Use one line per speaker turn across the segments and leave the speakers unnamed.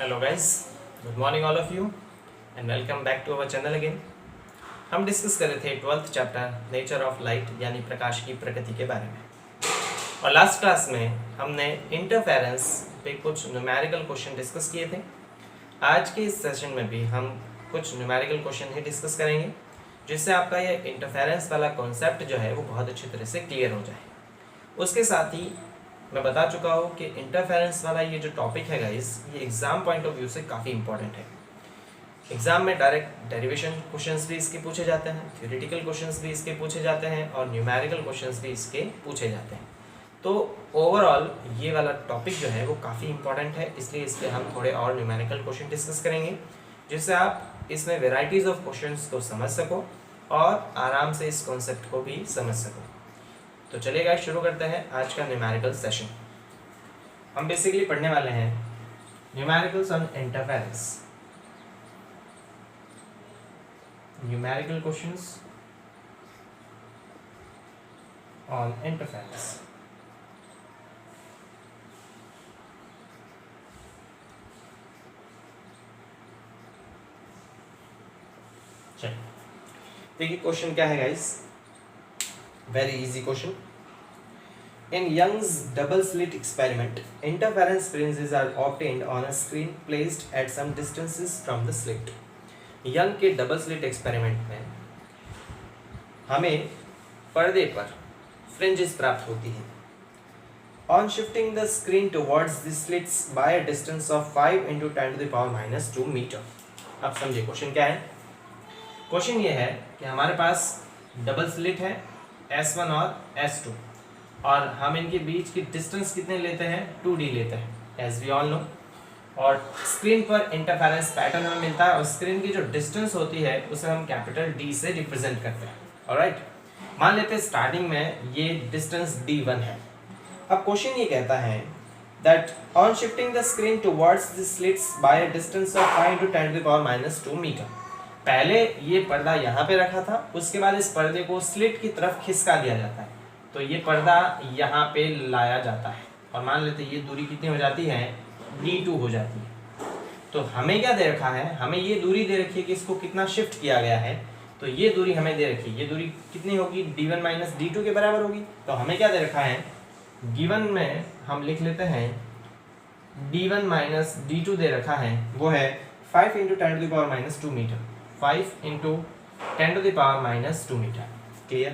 Hello guys, good morning all of you and welcome back to our channel again. हम discuss कर रहे थे 12th chapter nature of light यानी प्रकाश की प्रकृति के बारे में। और लास्ट क्लास में हमने इंटरफेरेंस पे कुछ न्यूमेरिकल क्वेश्चन डिस्कस किए थे। आज के इस सेशन में भी हम कुछ न्यूमेरिकल क्वेश्चन ही डिस्कस करेंगे, जिससे आपका ये इंटरफेरेंस वाला कॉन्सेप्ट जो है वो बहुत अच्छी तरह से क्लियर हो जाए। उसके साथ ही मैं बता चुका हूँ कि इंटरफेरेंस वाला ये जो टॉपिक है गाइस, ये एग्जाम पॉइंट ऑफ व्यू से काफ़ी इंपॉर्टेंट है। एग्जाम में डायरेक्ट डेरिवेशन क्वेश्चंस भी इसके पूछे जाते हैं, थ्योरेटिकल क्वेश्चंस भी इसके पूछे जाते हैं और न्यूमेरिकल क्वेश्चंस भी इसके पूछे जाते हैं। तो ओवरऑल ये वाला टॉपिक जो है वो काफ़ी इंपॉर्टेंट है, इसलिए इस पर हम थोड़े और न्यूमेरिकल क्वेश्चन डिस्कस करेंगे, जिससे आप इसमें वेराइटीज़ ऑफ क्वेश्चंस को समझ सको और आराम से इस कॉन्सेप्ट को भी समझ सको। तो चलिए गाइस, शुरू करते हैं आज का न्यूमेरिकल सेशन। हम बेसिकली पढ़ने वाले हैं numericals on interference, numerical questions on interference. चलिए देखिए क्वेश्चन क्या है guys, very easy question. In Young's double slit experiment, interference fringes are obtained on a screen placed at some distances from the slit. Young के double slit experiment में हमें पर्दे पर fringes प्राप्त होती हैं। On shifting the screen towards the slits by a distance of 5 into 10 to the power minus 2 meter. अब समझिए क्वेश्चन क्या है। क्वेश्चन ये है कि हमारे पास डबल स्लिट है S1 और S2 और हम इनके बीच की डिस्टेंस कितने लेते हैं, 2D लेते हैं एज वी ऑल नो। और स्क्रीन पर इंटरफेरेंस पैटर्न हमें मिलता है और स्क्रीन की जो डिस्टेंस होती है उसे हम कैपिटल D से रिप्रेजेंट करते हैं। ऑलराइट, मान लेते हैं स्टार्टिंग में ये डिस्टेंस D1 है। अब क्वेश्चन ये कहता है that on shifting the screen towards the slits by a distance of 5 into 10 to the power minus 2 metre. पहले ये पर्दा यहाँ पे रखा था, उसके बाद इस पर्दे को स्लिट की तरफ खिसका दिया जाता है, तो ये पर्दा यहाँ पे लाया जाता है और मान लेते ये दूरी कितनी हो जाती है, D2 हो जाती है। तो हमें क्या दे रखा है, हमें ये दूरी दे रखी है कि इसको कितना शिफ्ट किया गया है, तो ये दूरी हमें दे रखी है, ये दूरी कितनी होगी, D1 माइनस D2 के बराबर होगी। तो हमें क्या दे रखा है, गिवन में हम लिख लेते हैं D1 माइनस D2 दे रखा है, वो है 5 into 10 to the power minus 2 metre, 5 into 10 to the power minus 2 meter. Clear?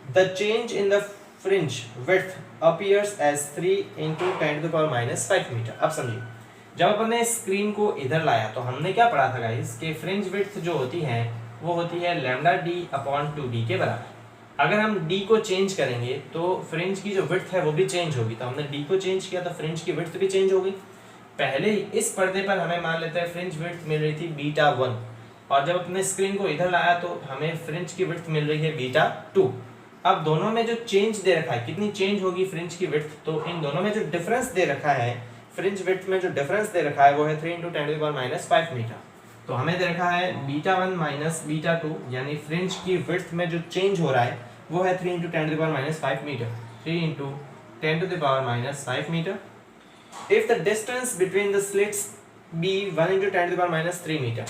The change in the fringe width appears as 3 into 10 to the power minus 5 meter. अब समझिए, जब अपन ने स्क्रीन को इधर लाया तो हमने क्या पढ़ा था गाइस कि फ्रिंज विड्थ जो होती है वो होती है लैम्डा डी अपॉन 2D के बराबर। अगर हम D को चेंज करेंगे तो फ्रिंज की जो विड्थ है वो भी चेंज होगी, तो हमने D को चेंज किया तो फ्रिंज की विड्थ भी चेंज होगी। पहले ही इस पर्दे पर हमें मान लेते हैं फ्रिंज विड्थ मिल रही थी β1 और जब अपने स्क्रीन को इधर लाया तो हमें फ्रिंज की विड्थ मिल रही है β2। अब दोनों में जो चेंज दे रखा है, कितनी चेंज होगी फ्रिंज की विड्थ, तो इन दोनों में जो डिफरेंस दे रखा है, फ्रिंज विड्थ में जो डिफरेंस दे रखा है वो है 3 into 10 to the power minus 5 metre. तो हमें दे रखा है β1 माइनस β2, यानी फ्रिंज की विड्थ में जो चेंज हो रहा है वो है 3 into 10 to the power minus 5 metre, 3 into 10 to the power minus 5 metre. If the distance between the slits be 1 into 10 to the power minus 3 metre,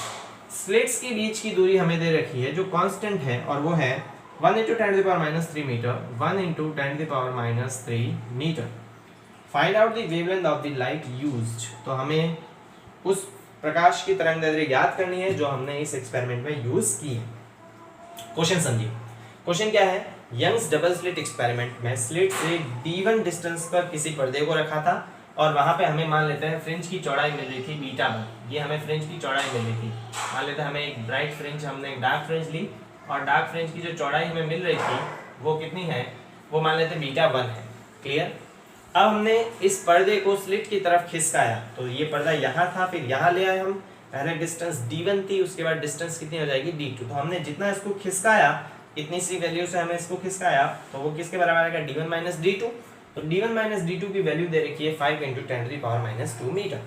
slits के बीच की दूरी हमें दे रखी है जो कांस्टेंट है और वो है 1 into 10 to the power minus 3 metre, 1 into 10 to the power minus 3 metre. Find out the wavelength of the light used, तो हमें उस प्रकाश की तरंगदैर्घ्य ज्ञात करनी है जो हमने इस एक्सपेरिमेंट में यूज की है। क्वेश्चन समझिए, क्वेश्चन क्या है, यंग्स डबल स्लिट एक्सपेरिमेंट में स्लिट से D1 डिस्टेंस पर किसी पर्दे को रखा था और वहाँ पे हमें मान लेते हैं फ्रिंज की चौड़ाई मिल रही थी β1, ये हमें फ्रिंज की चौड़ाई मिल रही थी। मान लेते हैं हमें एक ब्राइट फ्रिंज, हमने एक डार्क फ्रिंज ली और डार्क फ्रिंज की जो चौड़ाई हमें मिल रही थी वो कितनी है, वो मान लेते हैं β1 है। क्लियर? अब हमने इस पर्दे को स्लिट की तरफ खिसकाया, तो ये पर्दा यहाँ था, फिर यहाँ ले आए हम, पहले डिस्टेंस D1 थी, उसके बाद डिस्टेंस कितनी हो जाएगी D2। तो हमने जितना इसको खिसकाया, इतनी सी वैल्यू से हमें इसको खिसकाया, तो वो किसके बराबर आएगा, D1 माइनस D2। तो D1 माइनस D2 की वैल्यू दे रखी है 5 into 10 to the power minus 2 metre.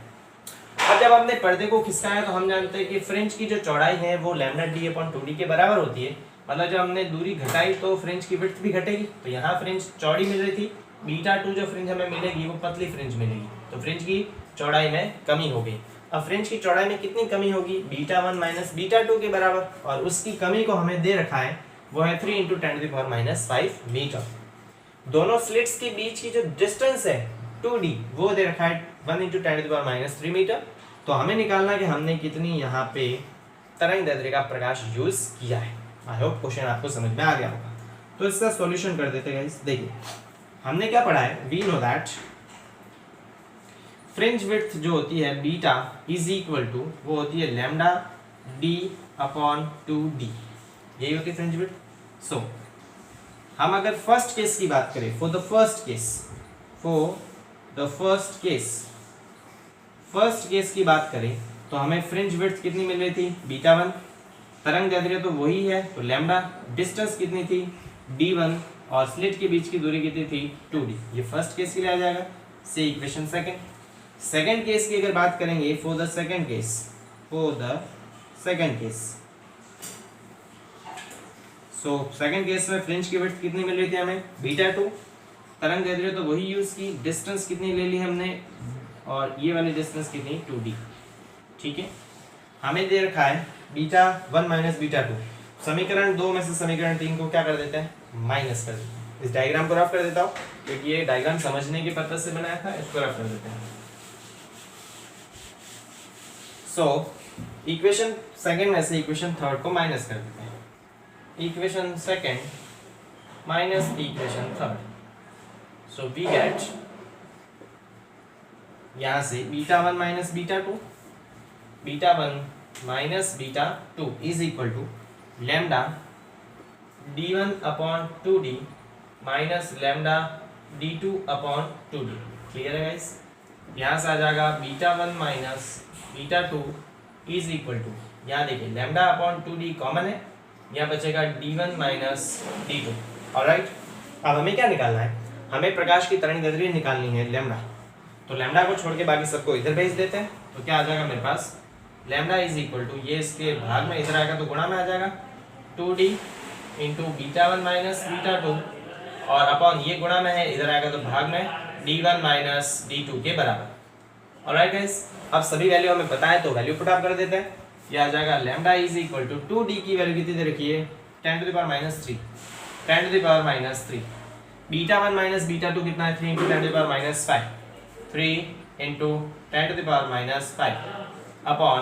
अब जब हमने पर्दे को खिसकाया तो हम जानते हैं कि फ्रिंज की जो चौड़ाई है वो लैम्डा डी अपॉन 2D के बराबर होती है, मतलब जब हमने दूरी घटाई तो फ्रिंज की विड्थ भी घटेगी। तो यहाँ फ्रिंज चौड़ी मिल रही थी, β2 जो फ्रिंज हमें मिलेगी वो पतली फ्रिंज मिलेगी, तो फ्रिंज की चौड़ाई में कमी हो गई। अब फ्रिंज की चौड़ाई में कितनी कमी होगी, β1 माइनस β2 के बराबर, और उसकी कमी को हमें दे रखा है वो है 3 × 10⁻⁵ मीटर। दोनों स्लिट्स के बीच की जो डिस्टेंस है 2d वो दे रखा है 1 × 10⁻³ मीटर। तो हमें निकालना कि हमने कितनी यहाँ पे तरंगदैर्ध्य का प्रकाश यूज किया है। आई होप क्वेश्चन आपको समझ में आ गया होगा। तो इसका सॉल्यूशन कर देते हैं गाइस। देखिए हमने क्या पढ़ा है, we know that fringe width जो होती है बीटा इज इक्वल टू वो होती है लैम्डा d/2d, यही होती है फ्रिंज विड्थ। सो हम अगर फर्स्ट केस की बात करें, फॉर द फर्स्ट केस की बात करें तो हमें फ्रिंज विड्थ कितनी मिल रही थी, β1, तरंगदैर्ध्य तो वही है तो लैम्डा, डिस्टेंस कितनी थी d1, और स्लिट के बीच की दूरी कितनी थी 2d। ये फर्स्ट केस के लिए आ जाएगा। से इक्वेशन सेकंड केस की अगर बात करेंगे, for the second case so second case में फ्रिंज की विड्थ कितनी मिल रही थी हमें, β2, तरंगदैर्ध्य तो वही यूज की, डिस्टेंस कितनी ले ली हमने, और ये वाली डिस्टेंस कितनी 2d। ठीक है, हमें दे रखा है β1 माइनस β2। समीकरण 2 में से समीकरण 3 को क्या कर देते हैं, माइनस कर देते हैं। इस डायग्राम को रफ कर देता हूँ क्योंकि ये डायग्राम समझने के पर्पज से बनाया था, इसको रफ कर देते हैं। सो इक्वेशन सेकंड में से इक्वेशन थर्ड को माइनस कर देते हैं। Equation second minus equation third, so we get यहाँ से β1 minus β2 is equal to lambda d1/2d minus lambda d2/2d। Clear है गाइस, यहाँ से आ जाएगा β1 माइनस β2 इज इक्वल टू, यहाँ देखिए λ/2d कॉमन है, यहाँ बचेगा d1 माइनस d2। ऑलराइट, अब हमें क्या निकालना है, हमें प्रकाश की तरंगदैर्ध्य निकालनी है लैम्डा। तो लैम्डा को छोड़ के बाकी सबको इधर भेज देते हैं। तो क्या आ जाएगा मेरे पास, लैम्डा इज इक्वल टू, ये इसके भाग में इधर आएगा तो गुणा में आ जाएगा 2d इंटू β1 माइनस β2, और अपॉन ये गुणा में है इधर आएगा तो भाग में d1 माइनस d2 के बराबर। ऑलराइट गाइस, अब सभी वैल्यू हमें पता है तो वैल्यू पुट अप कर देते हैं। ये आ जाएगा lambda is equal to 2d की वैल्यू कितनी दे रखी है 10⁻³ β1 माइनस β2 कितना है 3 × 10⁻⁵, 3 into 10⁻⁵ upon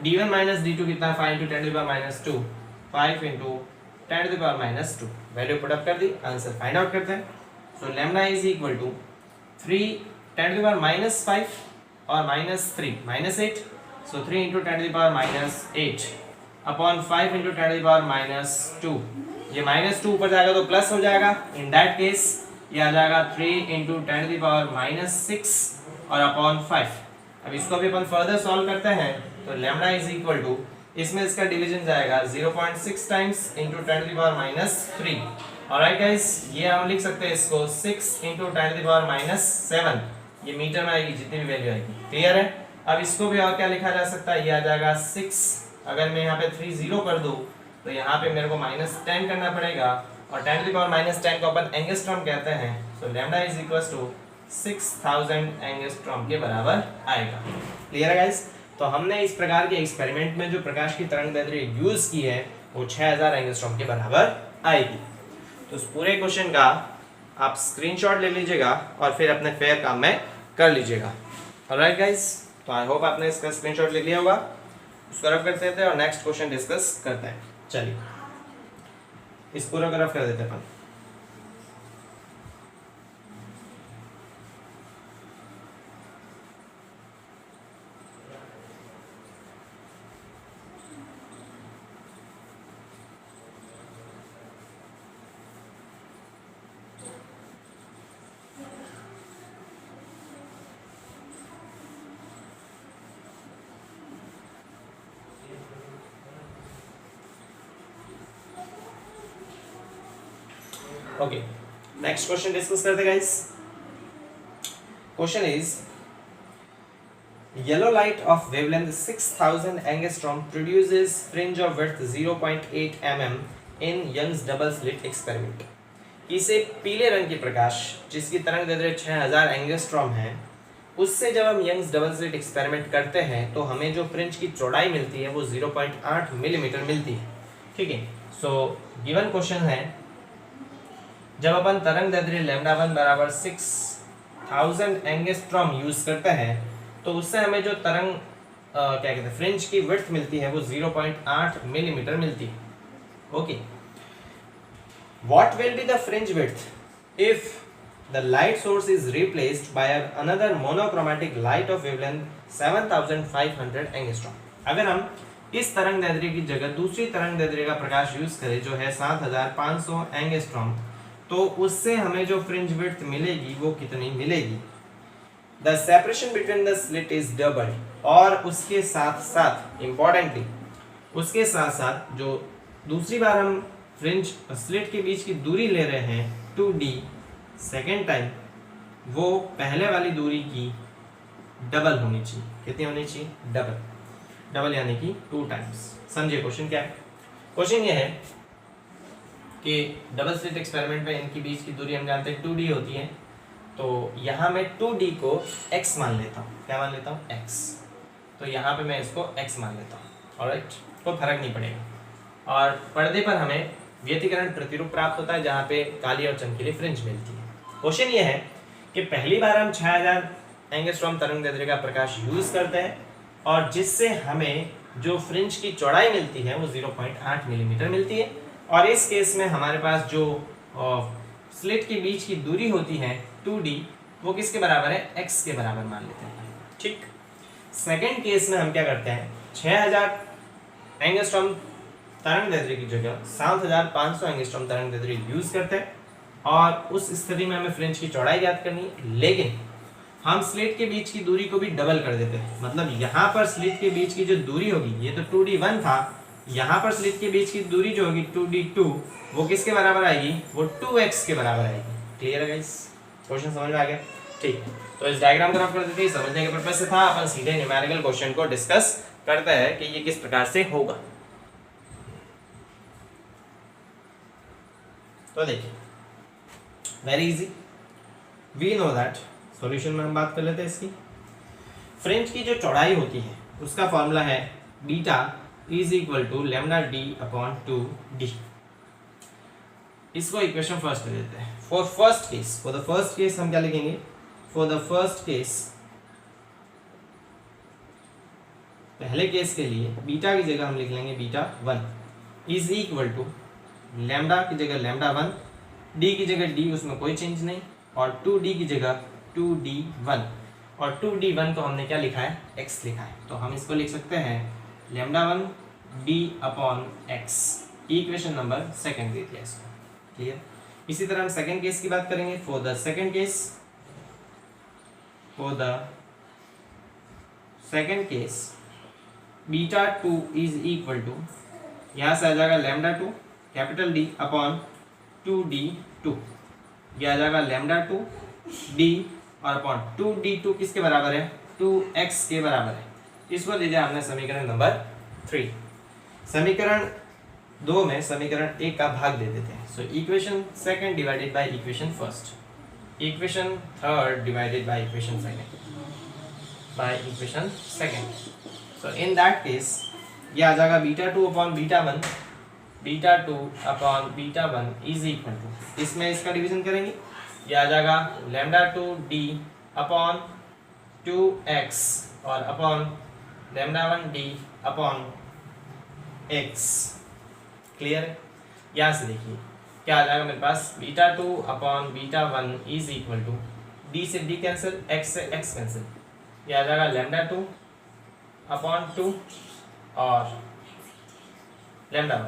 d1 minus d2 कितना 5 × 10⁻², 5 इंटू 10⁻²। वैल्यू पुट अप कर दी, आंसर फाइंड आउट करते हैं। So lambda is equal to 3 10⁻⁵ और -3 -8, सो 3 इंटू 10⁻⁸ अपॉन 5 इंटू 10⁻²। ये -2 ऊपर जाएगा तो प्लस हो जाएगा, इन दैट केस ये आ जाएगा 3 इंटू 10⁻�6 और अपॉन 5। अब इसको भी अपन फर्दर सॉल्व करते हैं तो लैम्डा इज इक्वल टू, इसमें इसका डिवीजन जाएगा 0.6 टाइम्स इंटू 10⁻³ ऑलराइट गाइस, ये हम लिख सकते हैं इसको 6 इंटू 10⁻⁷, ये मीटर में आएगी जितनी भी वैल्यू आएगी। क्लियर है, अब इसको भी और क्या लिखा जा सकता है, ये आ जाएगा 6, अगर मैं यहाँ पे 3 0 कर दूँ तो यहाँ पे मेरे को -10 करना पड़ेगा, और 10⁻10 को अपन एंगस्ट्रॉम कहते हैं। So lambda is equals to 6000 angstrom के बराबर आएगा। क्लियर है गाइस, तो हमने इस प्रकार के एक्सपेरिमेंट में जो प्रकाश की तरंगदैर्ध्य यूज की है वो 6000 एंगस्ट्रॉम के बराबर आएगी। तो इस पूरे क्वेश्चन का आप स्क्रीनशॉट ले लीजिएगा और फिर अपने फेयर काम में कर लीजिएगा। ऑलराइट गाइस, तो आई होप आपने इसका स्क्रीनशॉट ले लिया होगा। उसको रफ करते हैं और नेक्स्ट क्वेश्चन डिस्कस करते हैं। चलिए इस पूरा को रफ कर देते हैं अपन। ओके, नेक्स्ट क्वेश्चन डिस्कस करते guys. Question is yellow light of wavelength 6000 angstrom produces fringe of width 0.8 mm in Young's double slit experiment. इसे पीले रंग की प्रकाश जिसकी तरंगदैर्ध्य 6000 एंगस्ट्रॉम है उससे जब हम यंग्स डबल स्लिट एक्सपेरिमेंट करते हैं तो हमें जो फ्रिंज की चौड़ाई मिलती है वो 0.8 मिलीमीटर मिलती है। ठीक है, सो गिवन क्वेश्चन है, जब अपन तरंग दैर्ध्य लैम्डा 1 बराबर 6000 एंगस्ट्रॉम यूज करते हैं तो उससे हमें जो तरंग क्या कहते हैं फ्रिंज की विड्थ मिलती है वो 0.8 मिलीमीटर मिलती है। Okay, what will be the fringe width if the light source is replaced by another monochromatic light of wavelength 7500 angstrom। अगर हम इस तरंग दैर्ध्य की जगह दूसरी तरंग दैर्ध्य का प्रकाश यूज करें जो है 7500 एंगस्ट्रॉम, तो उससे हमें जो फ्रिंज विड्थ मिलेगी वो कितनी मिलेगी? The separation between the slit is doubled, और उसके साथ साथ इम्पोर्टेंटली उसके साथ साथ जो दूसरी बार हम फ्रिंज स्लिट के बीच की दूरी ले रहे हैं 2d, सेकेंड टाइम वो पहले वाली दूरी की डबल होनी चाहिए। कितनी होनी चाहिए? डबल। डबल यानी कि 2 टाइम्स। समझिए क्वेश्चन क्या है। क्वेश्चन ये है कि डबल स्लिट एक्सपेरिमेंट में इनकी बीच की दूरी हम जानते हैं 2d होती है, तो यहाँ मैं 2d को x मान लेता हूँ। क्या मान लेता हूँ? x। तो यहाँ पे मैं इसको x मान लेता हूँ। ऑलराइट, कोई फर्क नहीं पड़ेगा। और पर्दे पर हमें व्यतिकरण प्रतिरूप प्राप्त होता है जहाँ पे काली और चमकीली फ्रिंज मिलती है। क्वेश्चन ये है कि पहली बार हम 6000 एंगस्ट्रॉम तरंग दैर्ध्य का प्रकाश यूज करते हैं और जिससे हमें जो फ्रिंज की चौड़ाई मिलती है वो 0.8 मिलीमीटर मिलती है, और इस केस में हमारे पास जो स्लिट के बीच की दूरी होती है 2d वो किसके बराबर है? x के बराबर मान लेते हैं। ठीक, सेकेंड केस में हम क्या करते हैं, 6000 एंगस्ट्रॉम तरंग दैर्ध्य की जगह 7500 एंगस्ट्रॉम तरंग दैर्ध्य यूज करते हैं, और उस स्थिति में हमें फ्रिंज की चौड़ाई ज्ञात करनी है, लेकिन हम स्लिट के बीच की दूरी को भी डबल कर देते हैं। मतलब यहाँ पर स्लिट के बीच की जो दूरी होगी, ये तो 2d1 था, यहाँ पर स्लिट के बीच की दूरी जो होगी 2d2 वो किसके बराबर आएगी? वो 2x के बराबर आएगी। क्लियर है गाइस? क्वेश्चन समझ में आ गया? ठीक, तो इस डायग्राम को रफ कर देते हैं, समझने के पर्पज से था। अपन सीधे न्यूमेरिकल क्वेश्चन को डिस्कस करते हैं कि ये किस प्रकार से होगा। तो देखिए, very easy, we know that. Solution में हम बात कर लेते हैं इसकी। फ्रिंज की जो चौड़ाई होती है उसका फॉर्मूला है beta is equal to lambda D upon 2d। इसको इक्वेशन फर्स्ट ले लेते हैं। फॉर द फर्स्ट केस हम क्या लिखेंगे? फॉर द फर्स्ट केस, पहले केस के लिए बीटा की जगह हम लिख लेंगे beta 1 is equal to lambda की जगह लैम्डा 1, डी की जगह डी, उसमें कोई चेंज नहीं, और 2d की जगह 2d1, और 2d1 को हमने क्या लिखा है? x लिखा है। तो हम इसको लिख सकते हैं lambda 1 d upon x। Equation number second दे दिया इसको। क्लियर? इसी तरह हम सेकंड केस की बात करेंगे। For the second case beta 2 is equal to, यहाँ से आ जाएगा lambda 2 capital D upon 2d2, यह आ जाएगा लैम्डा 2 d और अपॉन 2d2 किसके बराबर है? 2x के बराबर है। इसको ले जाए हमने समीकरण नंबर 3। समीकरण 2 में समीकरण 1 का भाग दे देते हैं। So equation second divided by equation first, equation third divided by equation second. So in that case ये आ जाएगा beta 2 upon beta 1, beta 2 upon beta 1 is equal to, इसमें इसका डिवीजन करेंगे, ये आ जाएगा लैम्डा 2d अपॉन 2x और upon lambda 1d upon x। Clear है? यहाँ से देखिए क्या आ जाएगा मेरे पास, beta 2 upon beta 1 is equal to, d से d कैंसिल, x से x कैंसिल, ये आ जाएगा लैम्डा 2 अपॉन 2 और लैम्डा 1।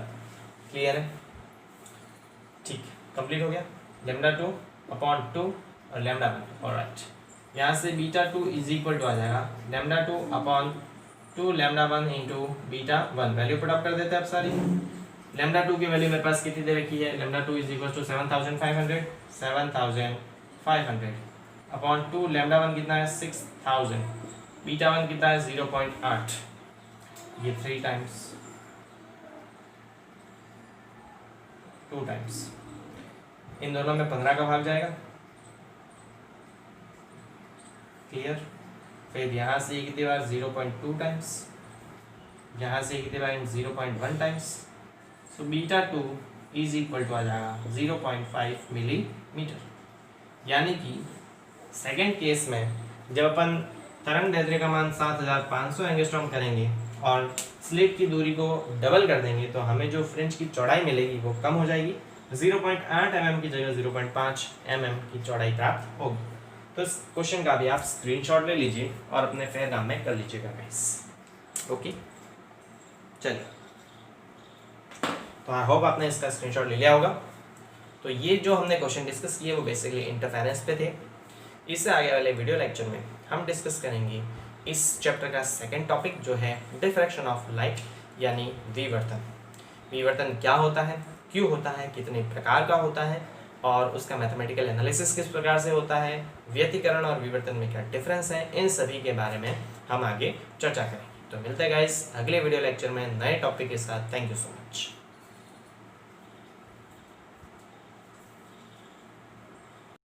क्लियर है? ठीक, कंप्लीट हो गया। लैम्डा 2 अपॉन 2 और लैम्डा 1। ऑलराइट, यहाँ से बीटा 2 इज इक्वल टू आ जाएगा lambda 2 upon 2 lambda 1 into beta 1। Value put up कर देते हैं अब सारी। लैम्डा 2 की वैल्यू मेरे पास कितनी दे रखी है? Lambda 2 is equal to 7500 upon 2 lambda 1 कितना है? 6000, बीटा 1 कितना है? 0.8, ये 3 टाइम्स 2 टाइम्स, इन दोनों में 15 का भाग जाएगा। क्लियर। फिर यहाँ से ये कितनी बार 0.2 टाइम्स, यहाँ से कितनी बार 0.1 times. So beta 2 is equal to आ जाएगा 0.5 मिलीमीटर। यानी कि सेकेंड केस में जब अपन तरंग दैर्ध्य का मान 7500 एंगस्ट्रॉम करेंगे और स्लिट की दूरी को डबल कर देंगे तो हमें जो फ्रिंज की चौड़ाई मिलेगी वो कम हो जाएगी, 0.8 mm की जगह 0.5 mm की चौड़ाई प्राप्त होगी। तो इस क्वेश्चन का भी आप स्क्रीनशॉट ले लीजिए और अपने फेरनाम में कर लीजिएगा गाइस। ओके चलिए, तो आई होप आपने इसका स्क्रीनशॉट ले लिया होगा। तो ये जो हमने क्वेश्चन डिस्कस किए वो बेसिकली इंटरफेरेंस पे थे। इससे आगे वाले वीडियो लेक्चर में हम डिस्कस करेंगे इस चैप्टर का सेकंड टॉपिक जो है डिफ्रैक्शन ऑफ लाइट यानी विवर्तन। विवर्तन क्या होता है, क्यों होता है, कितने प्रकार का होता है और उसका मैथमेटिकल एनालिसिस किस प्रकार से होता है, व्यतिकरण और विवर्तन में क्या डिफरेंस है, इन सभी के बारे में हम आगे चर्चा करेंगे। तो मिलते हैं गाइस अगले वीडियो लेक्चर में नए टॉपिक के साथ। Thank you so much.